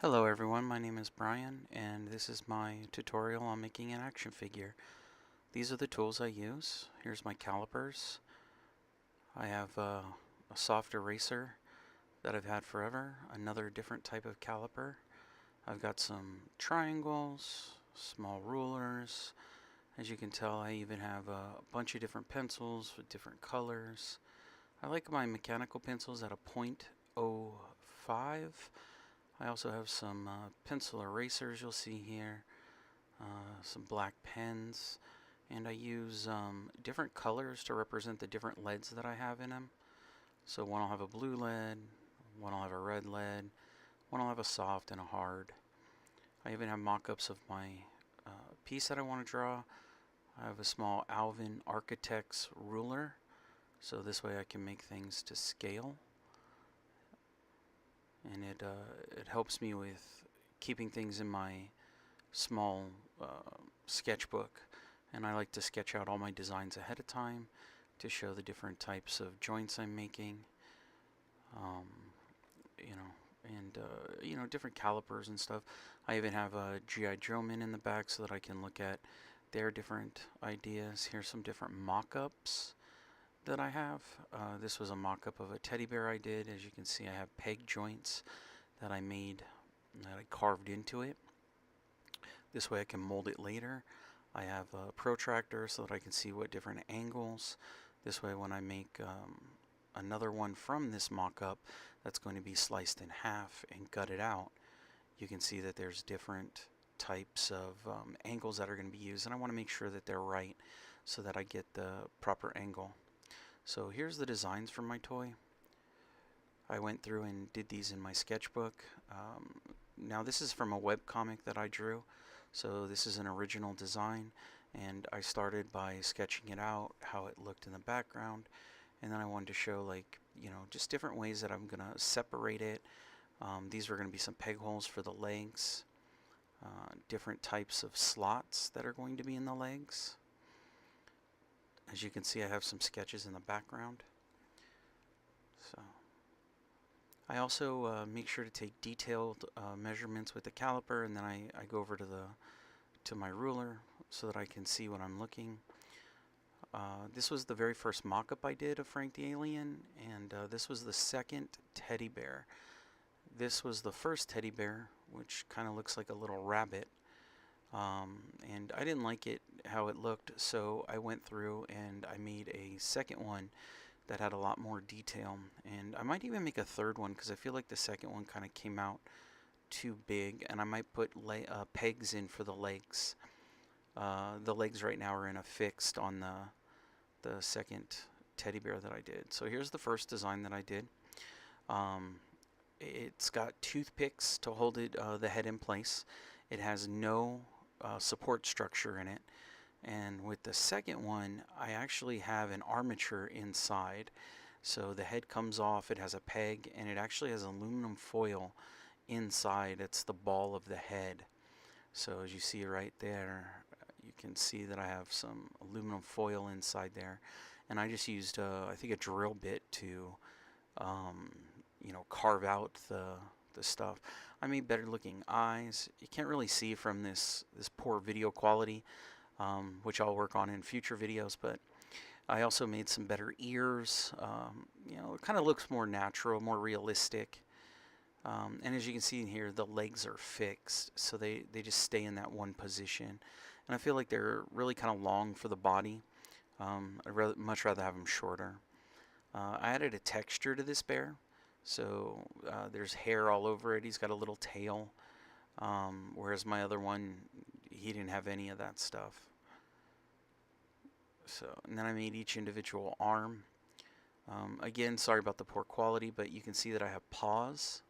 Hello everyone, my name is Brian and this is my tutorial on making an action figure. These are the tools I use. Here's my calipers. I have a soft eraser that I've had forever, another different type of caliper. I've got some triangles, small rulers. As you can tell, I even have a bunch of different pencils with different colors. I like my mechanical pencils at a .05. I also have some pencil erasers you'll see here, some black pens, and I use different colors to represent the different leads that I have in them. So one will have a blue lead, one will have a red lead, one will have a soft and a hard. I even have mock-ups of my piece that I want to draw. I have a small Alvin Architects ruler, so this way I can make things to scale. And it helps me with keeping things in my small sketchbook, and I like to sketch out all my designs ahead of time to show the different types of joints I'm making, different calipers and stuff. I even have a G.I. Joe men in the back so that I can look at their different ideas. Here's some different mock-ups that I have. This was a mock-up of a teddy bear I did. As you can see, I have peg joints that I made, that I carved into it. This way I can mold it later. I have a protractor so that I can see what different angles. This way when I make another one from this mock-up that's going to be sliced in half and gutted out, you can see that there's different types of angles that are going to be used, and I want to make sure that they're right so that I get the proper angle. So here's the designs for my toy. I went through and did these in my sketchbook. Now this is from a webcomic that I drew, so this is an original design, and I started by sketching it out, how it looked in the background, and then I wanted to show just different ways that I'm gonna separate it. These are gonna be some peg holes for the legs, different types of slots that are going to be in the legs. As you can see, I have some sketches in the background. So I also make sure to take detailed measurements with the caliper, and then I go over to my ruler so that I can see what I'm looking. This was the very first mock-up I did of Frank the Alien, and this was the second teddy bear. This was the first teddy bear, which kind of looks like a little rabbit. And I didn't like it how it looked, so I went through and I made a second one that had a lot more detail, and I might even make a third one because I feel like the second one kind of came out too big, and I might put pegs in for the legs. The legs right now are in a fixed on the second teddy bear that I did. So here's the first design that I did. It's got toothpicks to hold the head in place. It has no support structure in it, and with the second one I actually have an armature inside, so the head comes off, it has a peg, and it actually has aluminum foil inside. It's the ball of the head. So as you see right there, you can see that I have some aluminum foil inside there, and I just used I think a drill bit to carve out the stuff. I made better looking eyes. You can't really see from this poor video quality, which I'll work on in future videos, but I also made some better ears. It kind of looks more natural, more realistic. And as you can see in here, the legs are fixed, so they just stay in that one position. And I feel like they're really kind of long for the body. I'd much rather have them shorter. I added a texture to this bear. So there's hair all over it. He's got a little tail, whereas my other one, he didn't have any of that stuff. So, and then I made each individual arm. Again, sorry about the poor quality, but you can see that I have paws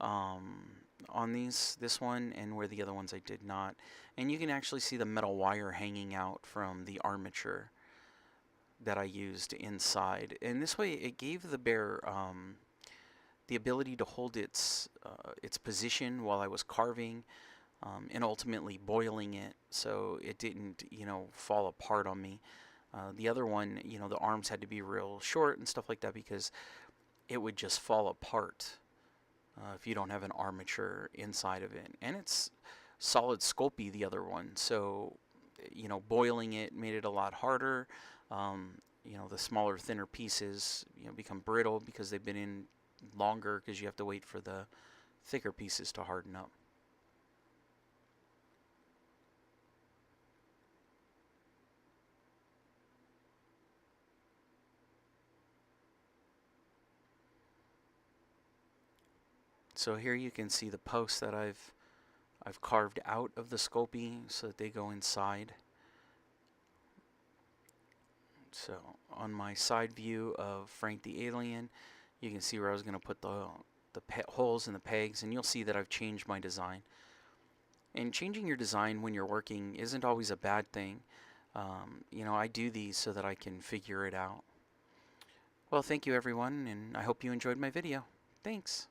on this one, and where the other ones I did not. And you can actually see the metal wire hanging out from the armature that I used inside. And this way it gave the bear the ability to hold its position while I was carving, and ultimately boiling it so it didn't fall apart on me. The other one, the arms had to be real short and stuff like that because it would just fall apart if you don't have an armature inside of it. And it's solid Sculpey, the other one, so boiling it made it a lot harder. The smaller, thinner pieces become brittle because they've been in longer, because you have to wait for the thicker pieces to harden up. So here you can see the posts that I've carved out of the Sculpey so that they go inside. So on my side view of Frank the Alien, you can see where I was going to put the holes in the pegs, and you'll see that I've changed my design. And changing your design when you're working isn't always a bad thing. I do these so that I can figure it out. Well, thank you everyone, and I hope you enjoyed my video. Thanks.